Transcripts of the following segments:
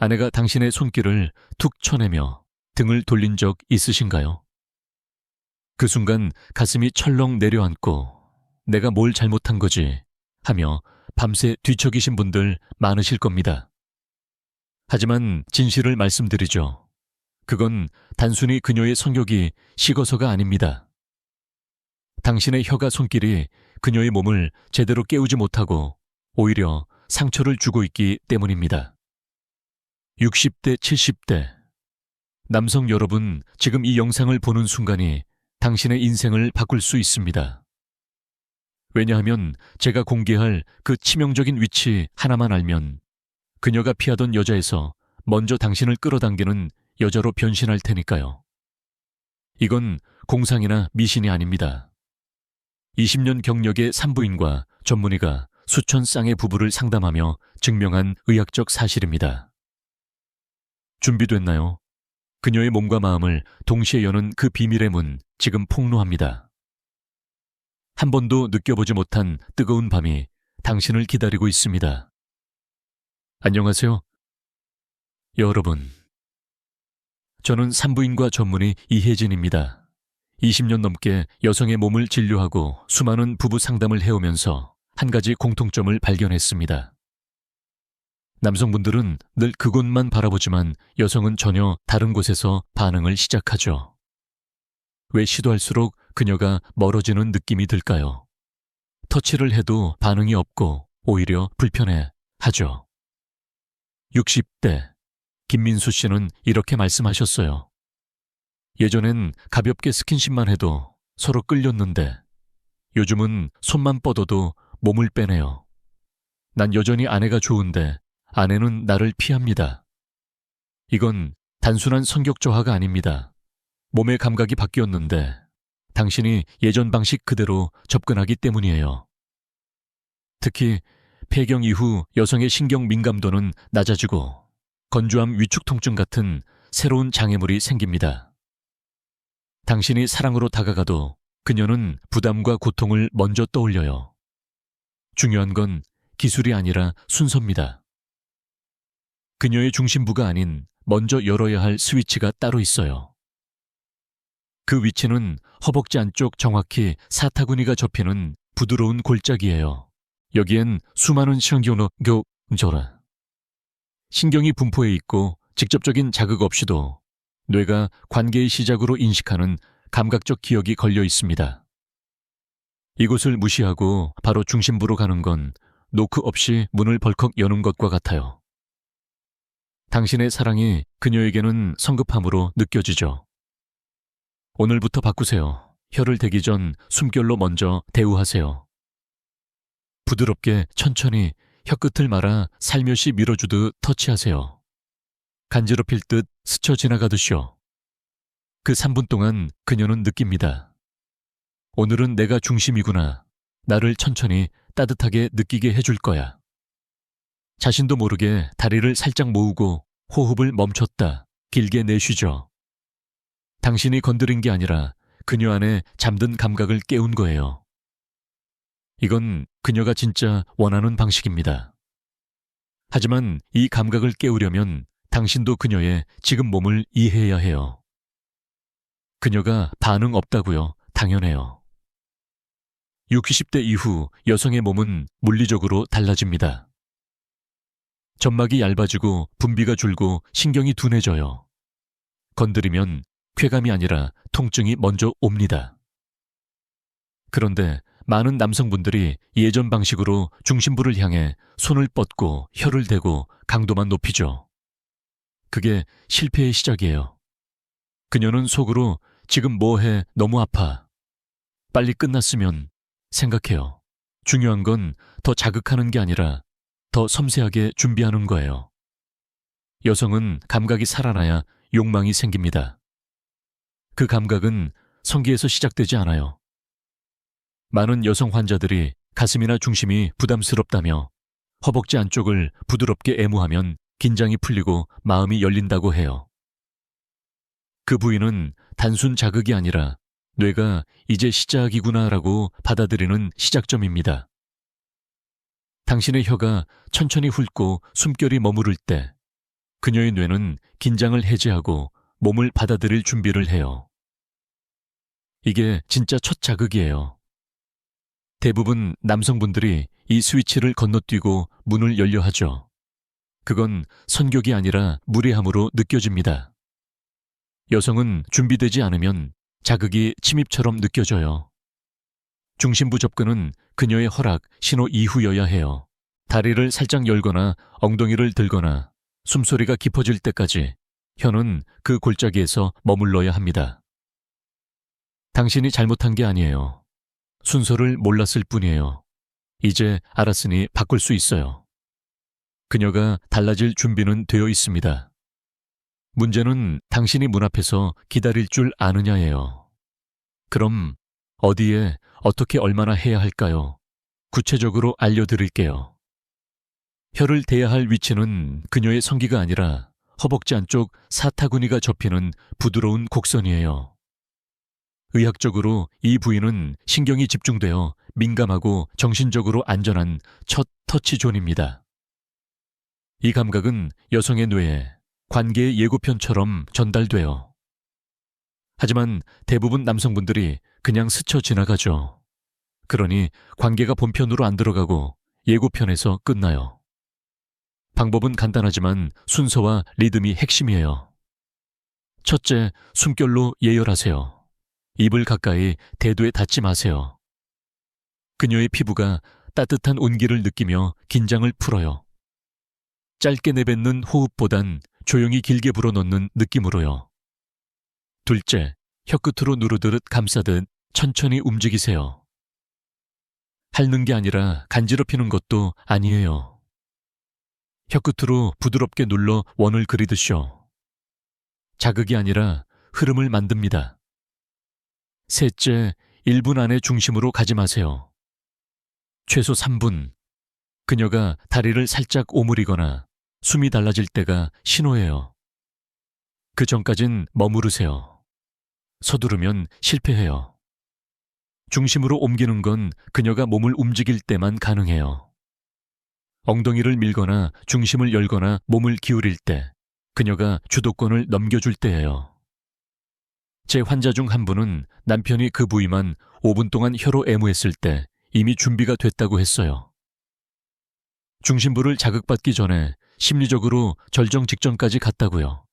아내가 당신의 손길을 툭 쳐내며 등을 돌린 적 있으신가요? 그 순간 가슴이 철렁 내려앉고 내가 뭘 잘못한 거지 하며 밤새 뒤척이신 분들 많으실 겁니다. 하지만 진실을 말씀드리죠. 그건 단순히 그녀의 성욕이 식어서가 아닙니다. 당신의 혀가 손길이 그녀의 몸을 제대로 깨우지 못하고 오히려 상처를 주고 있기 때문입니다. 60대, 70대. 남성 여러분, 지금 이 영상을 보는 순간이 당신의 인생을 바꿀 수 있습니다. 왜냐하면 제가 공개할 그 치명적인 위치 하나만 알면 그녀가 피하던 여자에서 먼저 당신을 끌어당기는 여자로 변신할 테니까요. 이건 공상이나 미신이 아닙니다. 20년 경력의 산부인과 전문의가 수천 쌍의 부부를 상담하며 증명한 의학적 사실입니다. 준비됐나요? 그녀의 몸과 마음을 동시에 여는 그 비밀의 문 지금 폭로합니다. 한 번도 느껴보지 못한 뜨거운 밤이 당신을 기다리고 있습니다. 안녕하세요. 여러분. 저는 산부인과 전문의 이혜진입니다. 20년 넘게 여성의 몸을 진료하고 수많은 부부 상담을 해오면서 한 가지 공통점을 발견했습니다. 남성분들은 늘 그곳만 바라보지만 여성은 전혀 다른 곳에서 반응을 시작하죠. 왜 시도할수록 그녀가 멀어지는 느낌이 들까요? 터치를 해도 반응이 없고 오히려 불편해 하죠. 60대 김민수 씨는 이렇게 말씀하셨어요. 예전엔 가볍게 스킨십만 해도 서로 끌렸는데 요즘은 손만 뻗어도 몸을 빼네요. 난 여전히 아내가 좋은데 아내는 나를 피합니다. 이건 단순한 성격 저하가 아닙니다. 몸의 감각이 바뀌었는데 당신이 예전 방식 그대로 접근하기 때문이에요. 특히 폐경 이후 여성의 신경 민감도는 낮아지고 건조함 위축 통증 같은 새로운 장애물이 생깁니다. 당신이 사랑으로 다가가도 그녀는 부담과 고통을 먼저 떠올려요. 중요한 건 기술이 아니라 순서입니다. 그녀의 중심부가 아닌 먼저 열어야 할 스위치가 따로 있어요. 그 위치는 허벅지 안쪽 정확히 사타구니가 접히는 부드러운 골짜기예요. 여기엔 수많은 신경이 분포해 있고 직접적인 자극 없이도 뇌가 관계의 시작으로 인식하는 감각적 기억이 걸려 있습니다. 이곳을 무시하고 바로 중심부로 가는 건 노크 없이 문을 벌컥 여는 것과 같아요. 당신의 사랑이 그녀에게는 성급함으로 느껴지죠. 오늘부터 바꾸세요. 혀를 대기 전 숨결로 먼저 대우하세요. 부드럽게 천천히 혀끝을 말아 살며시 밀어주듯 터치하세요. 간지럽힐 듯 스쳐 지나가듯이요. 그 3분 동안 그녀는 느낍니다. 오늘은 내가 중심이구나. 나를 천천히 따뜻하게 느끼게 해줄 거야. 자신도 모르게 다리를 살짝 모으고 호흡을 멈췄다 길게 내쉬죠. 당신이 건드린 게 아니라 그녀 안에 잠든 감각을 깨운 거예요. 이건 그녀가 진짜 원하는 방식입니다. 하지만 이 감각을 깨우려면 당신도 그녀의 지금 몸을 이해해야 해요. 그녀가 반응 없다고요? 당연해요. 60대 이후 여성의 몸은 물리적으로 달라집니다. 점막이 얇아지고 분비가 줄고 신경이 둔해져요. 건드리면 쾌감이 아니라 통증이 먼저 옵니다. 그런데 많은 남성분들이 예전 방식으로 중심부를 향해 손을 뻗고 혀를 대고 강도만 높이죠. 그게 실패의 시작이에요. 그녀는 속으로 지금 뭐해 너무 아파. 빨리 끝났으면 생각해요. 중요한 건 더 자극하는 게 아니라 더 섬세하게 준비하는 거예요. 여성은 감각이 살아나야 욕망이 생깁니다. 그 감각은 성기에서 시작되지 않아요. 많은 여성 환자들이 가슴이나 중심이 부담스럽다며 허벅지 안쪽을 부드럽게 애무하면 긴장이 풀리고 마음이 열린다고 해요. 그 부위는 단순 자극이 아니라 뇌가 이제 시작이구나라고 받아들이는 시작점입니다. 당신의 혀가 천천히 훑고 숨결이 머무를 때 그녀의 뇌는 긴장을 해제하고 몸을 받아들일 준비를 해요. 이게 진짜 첫 자극이에요. 대부분 남성분들이 이 스위치를 건너뛰고 문을 열려 하죠. 그건 선격이 아니라 무례함으로 느껴집니다. 여성은 준비되지 않으면 자극이 침입처럼 느껴져요. 중심부 접근은 그녀의 허락, 신호 이후여야 해요. 다리를 살짝 열거나 엉덩이를 들거나 숨소리가 깊어질 때까지 혀는 그 골짜기에서 머물러야 합니다. 당신이 잘못한 게 아니에요. 순서를 몰랐을 뿐이에요. 이제 알았으니 바꿀 수 있어요. 그녀가 달라질 준비는 되어 있습니다. 문제는 당신이 문 앞에서 기다릴 줄 아느냐예요. 그럼 어디에 어떻게 얼마나 해야 할까요? 구체적으로 알려드릴게요. 혀를 대야 할 위치는 그녀의 성기가 아니라 허벅지 안쪽 사타구니가 접히는 부드러운 곡선이에요. 의학적으로 이 부위는 신경이 집중되어 민감하고 정신적으로 안전한 첫 터치존입니다. 이 감각은 여성의 뇌에 관계의 예고편처럼 전달돼요. 하지만 대부분 남성분들이 그냥 스쳐 지나가죠. 그러니 관계가 본편으로 안 들어가고 예고편에서 끝나요. 방법은 간단하지만 순서와 리듬이 핵심이에요. 첫째, 숨결로 예열하세요. 입을 가까이 대두에 닿지 마세요. 그녀의 피부가 따뜻한 온기를 느끼며 긴장을 풀어요. 짧게 내뱉는 호흡보단 조용히 길게 불어넣는 느낌으로요. 둘째, 혀끝으로 누르듯 감싸듯 천천히 움직이세요. 핥는 게 아니라 간지럽히는 것도 아니에요. 혀끝으로 부드럽게 눌러 원을 그리듯이요. 자극이 아니라 흐름을 만듭니다. 셋째, 1분 안에 중심으로 가지 마세요. 최소 3분. 그녀가 다리를 살짝 오므리거나 숨이 달라질 때가 신호예요. 그 전까진 머무르세요. 서두르면 실패해요. 중심으로 옮기는 건 그녀가 몸을 움직일 때만 가능해요. 엉덩이를 밀거나 중심을 열거나 몸을 기울일 때, 그녀가 주도권을 넘겨줄 때예요. 제 환자 중 한 분은 남편이 그 부위만 5분 동안 혀로 애무했을 때 이미 준비가 됐다고 했어요. 중심부를 자극받기 전에 심리적으로 절정 직전까지 갔다고요.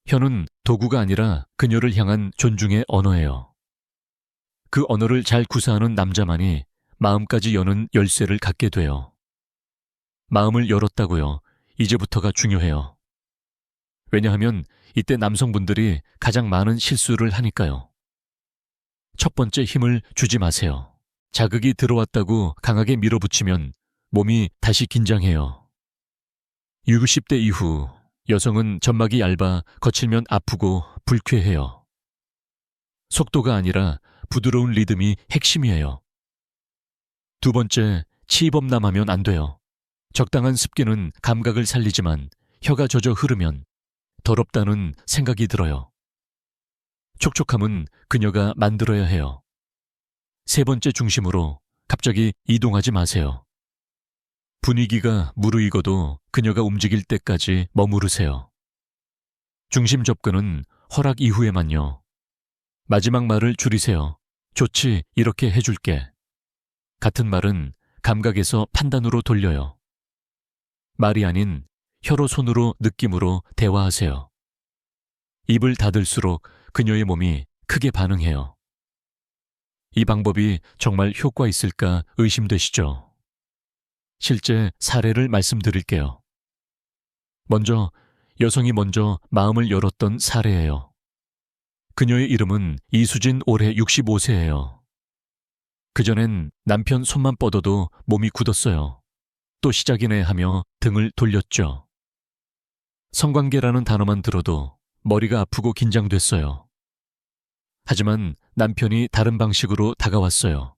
혀는 도구가 아니라 그녀를 향한 존중의 언어예요. 그 언어를 잘 구사하는 남자만이 마음까지 여는 열쇠를 갖게 돼요. 마음을 열었다고요. 이제부터가 중요해요. 왜냐하면 이때 남성분들이 가장 많은 실수를 하니까요. 첫 번째, 힘을 주지 마세요. 자극이 들어왔다고 강하게 밀어붙이면 몸이 다시 긴장해요. 60대 이후 여성은 점막이 얇아 거칠면 아프고 불쾌해요. 속도가 아니라 부드러운 리듬이 핵심이에요. 두 번째, 치범남하면 안 돼요. 적당한 습기는 감각을 살리지만 혀가 젖어 흐르면 더럽다는 생각이 들어요. 촉촉함은 그녀가 만들어야 해요. 세 번째 중심으로 갑자기 이동하지 마세요. 분위기가 무르익어도 그녀가 움직일 때까지 머무르세요. 중심 접근은 허락 이후에만요. 마지막 말을 줄이세요. 좋지, 이렇게 해줄게. 같은 말은 감각에서 판단으로 돌려요. 말이 아닌 혀로 손으로 느낌으로 대화하세요. 입을 닫을수록 그녀의 몸이 크게 반응해요. 이 방법이 정말 효과 있을까 의심되시죠? 실제 사례를 말씀드릴게요. 먼저 여성이 먼저 마음을 열었던 사례예요. 그녀의 이름은 이수진, 올해 65세예요. 그전엔 남편 손만 뻗어도 몸이 굳었어요. 또 시작이네 하며 등을 돌렸죠. 성관계라는 단어만 들어도 머리가 아프고 긴장됐어요. 하지만 남편이 다른 방식으로 다가왔어요.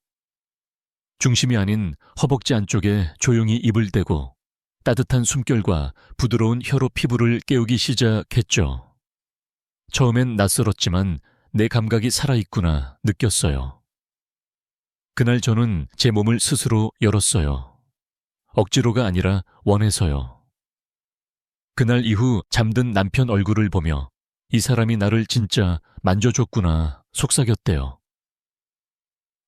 중심이 아닌 허벅지 안쪽에 조용히 입을 대고 따뜻한 숨결과 부드러운 혀로 피부를 깨우기 시작했죠. 처음엔 낯설었지만 내 감각이 살아있구나 느꼈어요. 그날 저는 제 몸을 스스로 열었어요. 억지로가 아니라 원해서요. 그날 이후 잠든 남편 얼굴을 보며 이 사람이 나를 진짜 만져줬구나 속삭였대요.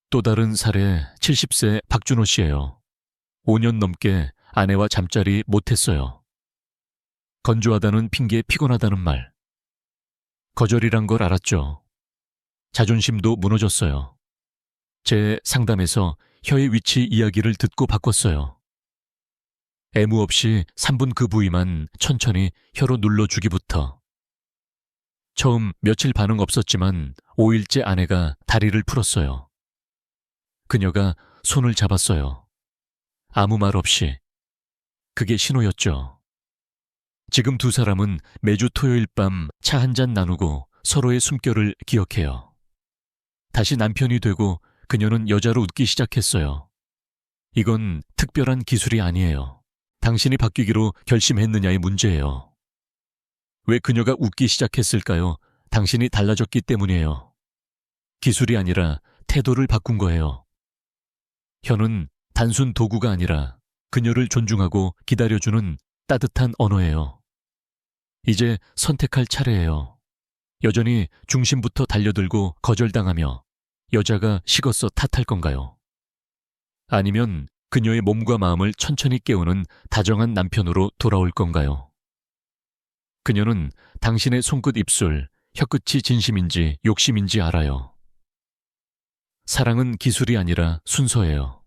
또 다른 사례 70세 박준호 씨예요. 5년 넘게 아내와 잠자리 못했어요. 건조하다는 핑계에 피곤하다는 말. 거절이란 걸 알았죠. 자존심도 무너졌어요. 제 상담에서 혀의 위치 이야기를 듣고 바꿨어요. 애무 없이 3분 그 부위만 천천히 혀로 눌러주기부터. 처음 며칠 반응 없었지만 5일째 아내가 다리를 풀었어요. 그녀가 손을 잡았어요. 아무 말 없이. 그게 신호였죠. 지금 두 사람은 매주 토요일 밤 차 한 잔 나누고 서로의 숨결을 기억해요. 다시 남편이 되고 그녀는 여자로 웃기 시작했어요. 이건 특별한 기술이 아니에요. 당신이 바뀌기로 결심했느냐의 문제예요. 왜 그녀가 웃기 시작했을까요? 당신이 달라졌기 때문이에요. 기술이 아니라 태도를 바꾼 거예요. 혀는 단순 도구가 아니라 그녀를 존중하고 기다려주는 따뜻한 언어예요. 이제 선택할 차례예요. 여전히 중심부터 달려들고 거절당하며 여자가 식어서 탓할 건가요? 아니면 그녀의 몸과 마음을 천천히 깨우는 다정한 남편으로 돌아올 건가요? 그녀는 당신의 손끝 입술, 혀끝이 진심인지 욕심인지 알아요. 사랑은 기술이 아니라 순서예요.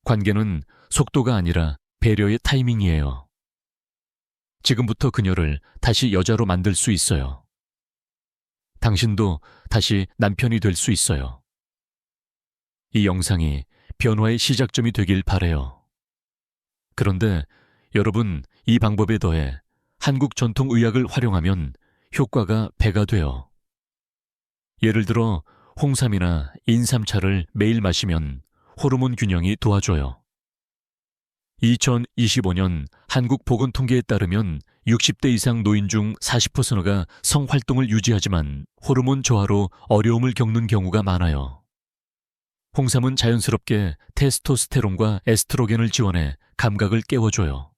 관계는 속도가 아니라 배려의 타이밍이에요. 지금부터 그녀를 다시 여자로 만들 수 있어요. 당신도 다시 남편이 될 수 있어요. 이 영상이 변화의 시작점이 되길 바라요. 그런데 여러분, 이 방법에 더해 한국 전통의학을 활용하면 효과가 배가 돼요. 예를 들어 홍삼이나 인삼차를 매일 마시면 호르몬 균형이 도와줘요. 2025년 한국보건통계에 따르면 60대 이상 노인 중 40%가 성활동을 유지하지만 호르몬 저하로 어려움을 겪는 경우가 많아요. 홍삼은 자연스럽게 테스토스테론과 에스트로겐을 지원해 감각을 깨워줘요.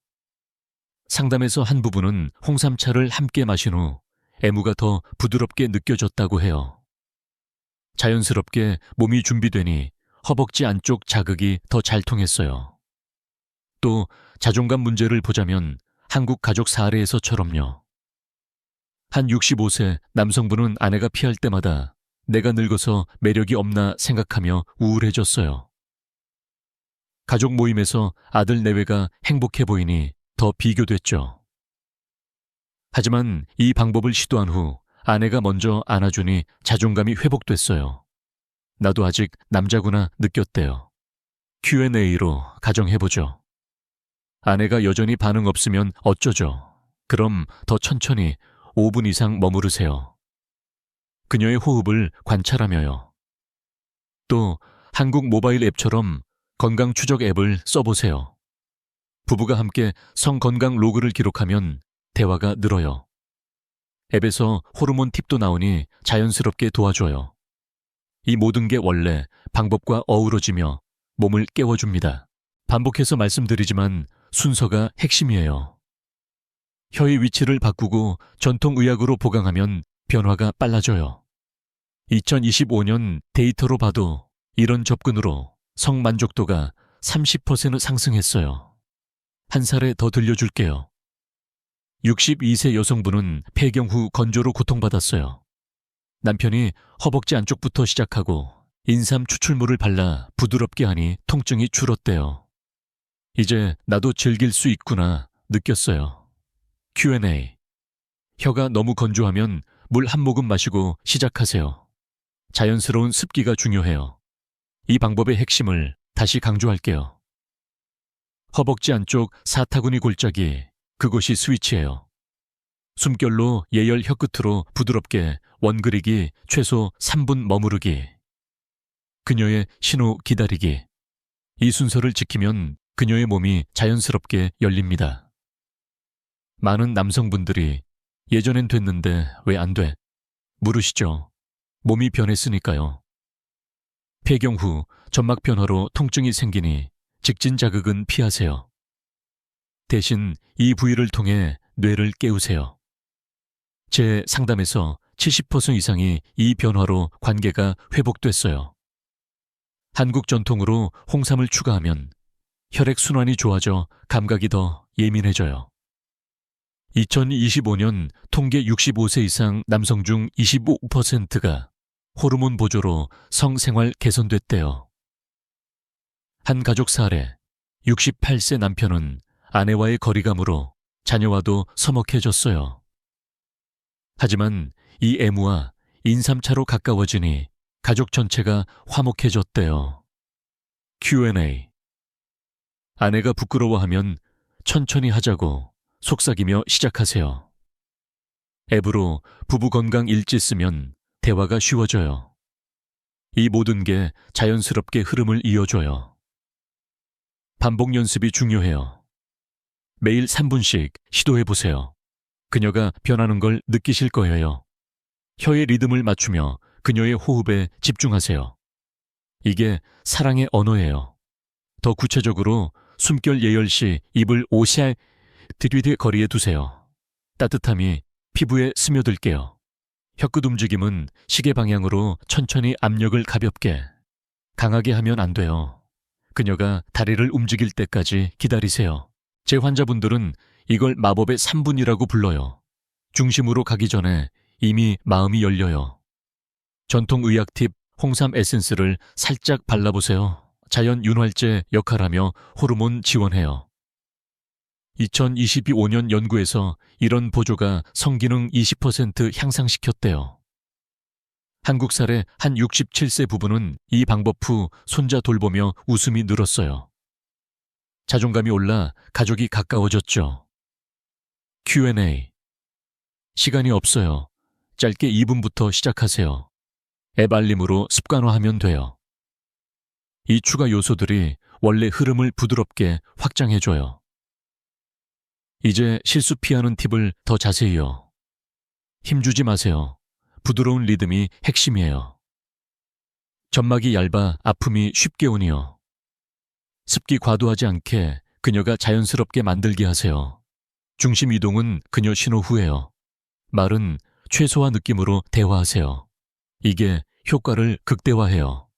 상담에서 한 부부는 홍삼차를 함께 마신 후 애무가 더 부드럽게 느껴졌다고 해요. 자연스럽게 몸이 준비되니 허벅지 안쪽 자극이 더 잘 통했어요. 또 자존감 문제를 보자면 한국 가족 사례에서처럼요. 한 65세 남성분은 아내가 피할 때마다 내가 늙어서 매력이 없나 생각하며 우울해졌어요. 가족 모임에서 아들 내외가 행복해 보이니 더 비교됐죠. 하지만 이 방법을 시도한 후 아내가 먼저 안아주니 자존감이 회복됐어요. 나도 아직 남자구나 느꼈대요. Q&A로 가정해보죠. 아내가 여전히 반응 없으면 어쩌죠? 그럼 더 천천히 5분 이상 머무르세요. 그녀의 호흡을 관찰하며요. 또 한국 모바일 앱처럼 건강 추적 앱을 써보세요. 부부가 함께 성건강 로그를 기록하면 대화가 늘어요. 앱에서 호르몬 팁도 나오니 자연스럽게 도와줘요. 이 모든 게 원래 방법과 어우러지며 몸을 깨워줍니다. 반복해서 말씀드리지만 순서가 핵심이에요. 혀의 위치를 바꾸고 전통의학으로 보강하면 변화가 빨라져요. 2025년 데이터로 봐도 이런 접근으로 성만족도가 30% 상승했어요. 한 사례 더 들려줄게요. 62세 여성분은 폐경 후 건조로 고통받았어요. 남편이 허벅지 안쪽부터 시작하고 인삼 추출물을 발라 부드럽게 하니 통증이 줄었대요. 이제 나도 즐길 수 있구나 느꼈어요. Q&A. 혀가 너무 건조하면 물 한 모금 마시고 시작하세요. 자연스러운 습기가 중요해요. 이 방법의 핵심을 다시 강조할게요. 허벅지 안쪽 사타구니 골짜기, 그곳이 스위치예요. 숨결로 예열 혀끝으로 부드럽게 원그리기 최소 3분 머무르기. 그녀의 신호 기다리기. 이 순서를 지키면 그녀의 몸이 자연스럽게 열립니다. 많은 남성분들이 예전엔 됐는데 왜 안 돼? 물으시죠. 몸이 변했으니까요. 폐경 후 점막 변화로 통증이 생기니 직진 자극은 피하세요. 대신 이 부위를 통해 뇌를 깨우세요. 제 상담에서 70% 이상이 이 변화로 관계가 회복됐어요. 한국 전통으로 홍삼을 추가하면 혈액순환이 좋아져 감각이 더 예민해져요. 2025년 통계 65세 이상 남성 중 25%가 호르몬 보조로 성생활 개선됐대요. 한 가족 사례, 68세 남편은 아내와의 거리감으로 자녀와도 서먹해졌어요. 하지만 이 애무와 인삼차로 가까워지니 가족 전체가 화목해졌대요. Q&A. 아내가 부끄러워하면 천천히 하자고 속삭이며 시작하세요. 앱으로 부부 건강 일지 쓰면 대화가 쉬워져요. 이 모든 게 자연스럽게 흐름을 이어줘요. 반복 연습이 중요해요. 매일 3분씩 시도해보세요. 그녀가 변하는 걸 느끼실 거예요. 혀의 리듬을 맞추며 그녀의 호흡에 집중하세요. 이게 사랑의 언어예요. 더 구체적으로 숨결 예열 시 입을 5세 들이대 거리에 두세요. 따뜻함이 피부에 스며들게요. 혀끝 움직임은 시계 방향으로 천천히 압력을 가볍게. 강하게 하면 안 돼요. 그녀가 다리를 움직일 때까지 기다리세요. 제 환자분들은 이걸 마법의 3분이라고 불러요. 중심으로 가기 전에 이미 마음이 열려요. 전통의학 팁 홍삼 에센스를 살짝 발라보세요. 자연 윤활제 역할하며 호르몬 지원해요. 2025년 연구에서 이런 보조가 성기능 20% 향상시켰대요. 한국 사례 한 67세 부부는 이 방법 후 손자 돌보며 웃음이 늘었어요. 자존감이 올라 가족이 가까워졌죠. Q&A. 시간이 없어요. 짧게 2분부터 시작하세요. 앱 알림으로 습관화하면 돼요. 이 추가 요소들이 원래 흐름을 부드럽게 확장해줘요. 이제 실수 피하는 팁을 더 자세히요. 힘주지 마세요. 부드러운 리듬이 핵심이에요. 점막이 얇아 아픔이 쉽게 오니요. 습기 과도하지 않게 그녀가 자연스럽게 만들게 하세요. 중심 이동은 그녀 신호 후에요. 말은 최소화 느낌으로 대화하세요. 이게 효과를 극대화해요.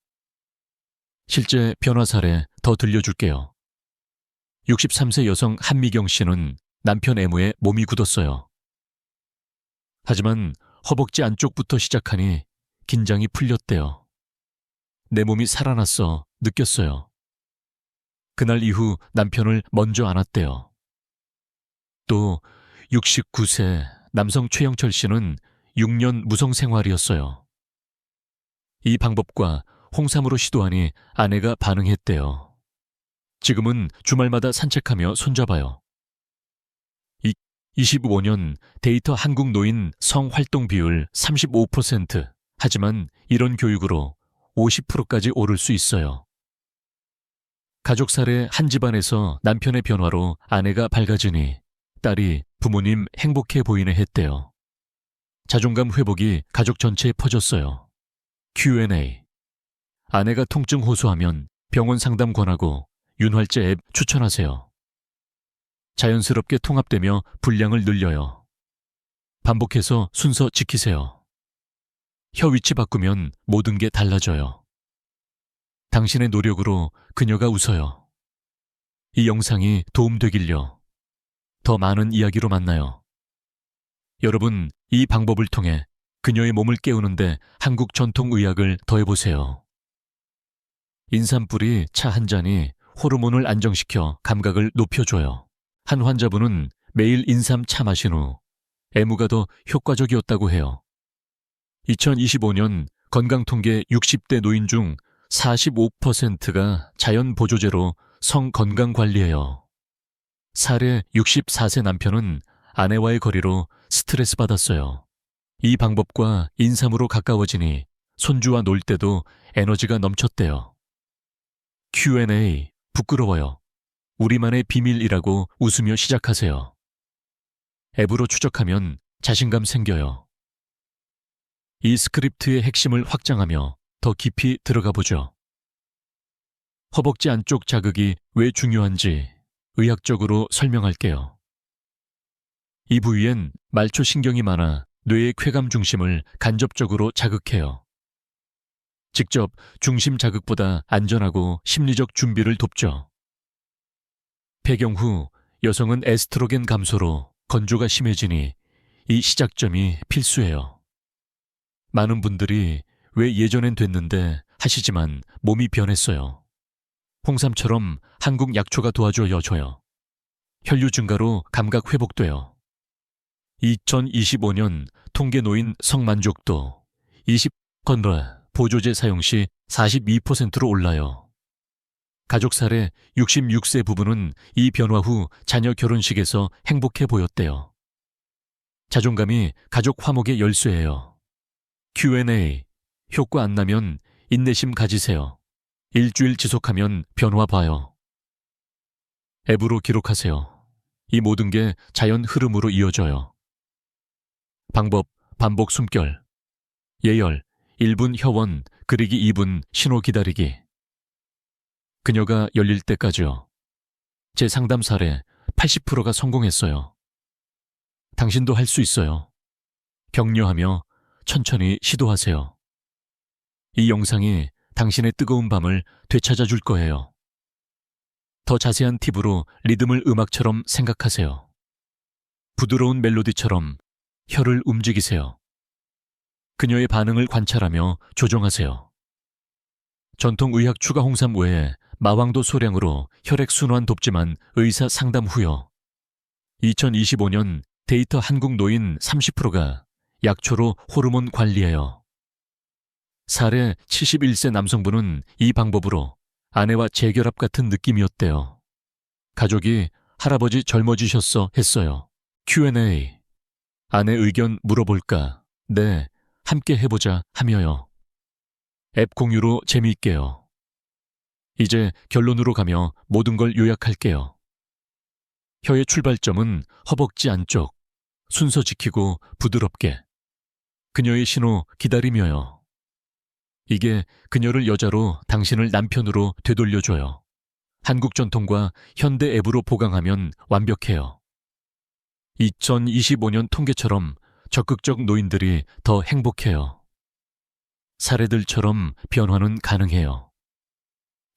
실제 변화 사례 더 들려줄게요. 63세 여성 한미경 씨는 남편 애무에 몸이 굳었어요. 하지만 허벅지 안쪽부터 시작하니 긴장이 풀렸대요. 내 몸이 살아났어 느꼈어요. 그날 이후 남편을 먼저 안았대요. 또 69세 남성 최영철 씨는 6년 무성 생활이었어요. 이 방법과 홍삼으로 시도하니 아내가 반응했대요. 지금은 주말마다 산책하며 손잡아요. 25년 데이터 한국 노인 성활동 비율 35%. 하지만 이런 교육으로 50%까지 오를 수 있어요. 가족 사례 한 집안에서 남편의 변화로 아내가 밝아지니 딸이 부모님 행복해 보이네 했대요. 자존감 회복이 가족 전체에 퍼졌어요. Q&A. 아내가 통증 호소하면 병원 상담 권하고 윤활제 앱 추천하세요. 자연스럽게 통합되며 분량을 늘려요. 반복해서 순서 지키세요. 혀 위치 바꾸면 모든 게 달라져요. 당신의 노력으로 그녀가 웃어요. 이 영상이 도움되길요. 더 많은 이야기로 만나요. 여러분, 이 방법을 통해 그녀의 몸을 깨우는데 한국 전통의학을 더해보세요. 인삼뿌리 차 한 잔이 호르몬을 안정시켜 감각을 높여줘요. 한 환자분은 매일 인삼 차 마신 후 애무가 더 효과적이었다고 해요. 2025년 건강통계 60대 노인 중 45%가 자연 보조제로 성 건강 관리해요. 사례 64세 남편은 아내와의 거리로 스트레스 받았어요. 이 방법과 인삼으로 가까워지니 손주와 놀 때도 에너지가 넘쳤대요. Q&A. 부끄러워요. 우리만의 비밀이라고 웃으며 시작하세요. 앱으로 추적하면 자신감 생겨요. 이 스크립트의 핵심을 확장하며 더 깊이 들어가 보죠. 허벅지 안쪽 자극이 왜 중요한지, 의학적으로 설명할게요. 이 부위엔 말초신경이 많아 뇌의 쾌감 중심을 간접적으로 자극해요. 직접 중심 자극보다 안전하고 심리적 준비를 돕죠. 폐경 후 여성은 에스트로겐 감소로 건조가 심해지니 이 시작점이 필수예요. 많은 분들이 왜 예전엔 됐는데 하시지만 몸이 변했어요. 홍삼처럼 한국 약초가 도와줘요. 혈류 증가로 감각 회복돼요. 2025년 통계 노인 성만족도 20건라 보조제 사용 시 42%로 올라요. 가족 사례 66세 부부는 이 변화 후 자녀 결혼식에서 행복해 보였대요. 자존감이 가족 화목의 열쇠예요. Q&A. 효과 안 나면 인내심 가지세요. 일주일 지속하면 변화 봐요. 앱으로 기록하세요. 이 모든 게 자연 흐름으로 이어져요. 방법, 반복 숨결. 예열, 1분 혀원, 그리기 2분 신호 기다리기. 그녀가 열릴 때까지요. 제 상담 사례 80%가 성공했어요. 당신도 할 수 있어요. 격려하며 천천히 시도하세요. 이 영상이 당신의 뜨거운 밤을 되찾아 줄 거예요. 더 자세한 팁으로 리듬을 음악처럼 생각하세요. 부드러운 멜로디처럼 혀를 움직이세요. 그녀의 반응을 관찰하며 조정하세요. 전통의학 추가 홍삼 외에 마왕도 소량으로 혈액순환 돕지만 의사 상담 후요. 2025년 데이터 한국 노인 30%가 약초로 호르몬 관리해요. 사례 71세 남성분은 이 방법으로 아내와 재결합 같은 느낌이었대요. 가족이 할아버지 젊어지셨어 했어요. Q&A. 아내 의견 물어볼까? 네, 함께 해보자 하며요. 앱 공유로 재미있게요. 이제 결론으로 가며 모든 걸 요약할게요. 혀의 출발점은 허벅지 안쪽, 순서 지키고 부드럽게. 그녀의 신호 기다리며요. 이게 그녀를 여자로 당신을 남편으로 되돌려줘요. 한국 전통과 현대 앱으로 보강하면 완벽해요. 2025년 통계처럼 적극적 노인들이 더 행복해요. 사례들처럼 변화는 가능해요.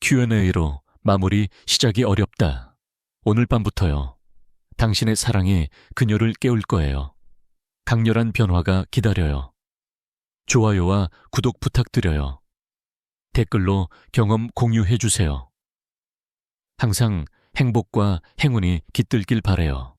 Q&A로 마무리 시작이 어렵다. 오늘 밤부터요. 당신의 사랑이 그녀를 깨울 거예요. 강렬한 변화가 기다려요. 좋아요와 구독 부탁드려요. 댓글로 경험 공유해 주세요. 항상 행복과 행운이 깃들길 바래요.